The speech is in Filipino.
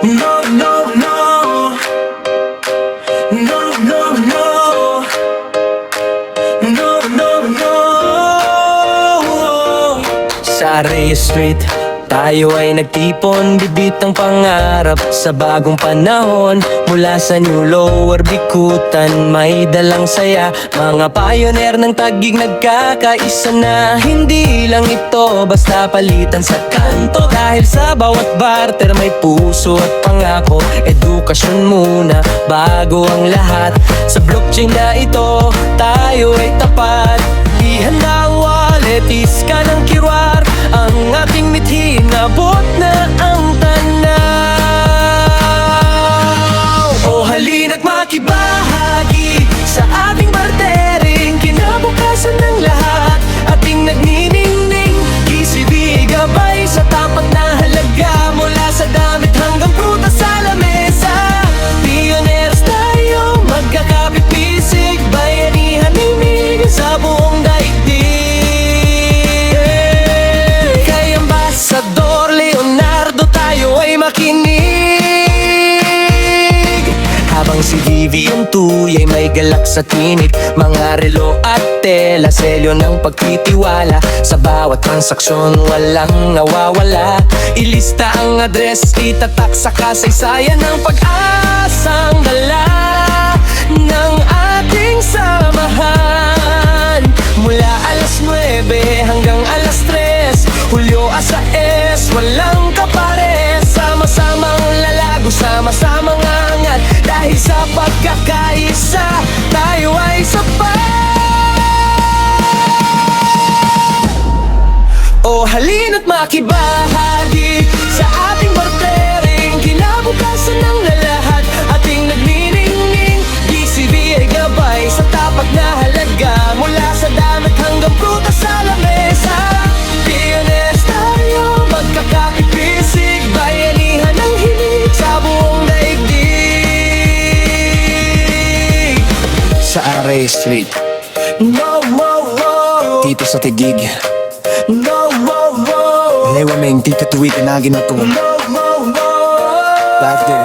No, no, no. No, no, no. No, no, no. Sa Reyes Street, tayo ay nagtipon, bibit ang pangarap sa bagong panahon. Mula sa New Lower Bikutan, may dalang saya. Mga pioneer ng Taguig nagkakaisa na. Hindi lang ito basta palitan sa kanto, dahil sa bawat barter may puso at pangako. Edukasyon muna bago ang lahat. Sa blockchain na ito, tayo ay tapat. Ihanda ang wallet, iska ng kirwar. Ang ating mithin, abot na ang tanaw. O halina't makibahagi sa ating bartering, kinabukasan ng lahat. Ating nagniningning, GCB gabay sa tapat na halaga. Mula sa damit hanggang prutas sa lamesa, pioneers tayo, magkakapit-pisig. Bayanihan himig sa buong daigdig. Kay Ambassador Leonardo tayo ay makinig. Habang si Vivi yung tuyay may galak sa tinig. Mga relo at tela, selyo ng pagtitiwala. Sa bawat transaksyon walang nawawala. Ilista ang address, itatak sa kasaysayan ng pag-asang dala ng ating samahan. Mula alas 9 hanggang alas 3, Hulyo asa S, walang kapares. Sama-samang lalago, sama-samang angat. Dahil sa pagkakaisa, tayo ay sapat. O halina't makibahagi sa ating bartering, kinabukasan ng lahat. Ating nagniningning, GCB ay gabay sa tapat na halaga. Mula sa damit hanggang prutas sa lamesa, pioneers tayo, magkakapit-pisig. Bayanihan ng hilig sa buong daigdig. Sa Reyes Street, no, no, no. Dito sa Taguig, no, no, no. Lewa meng di katuwigan na ginatong. No, no, no. Life there.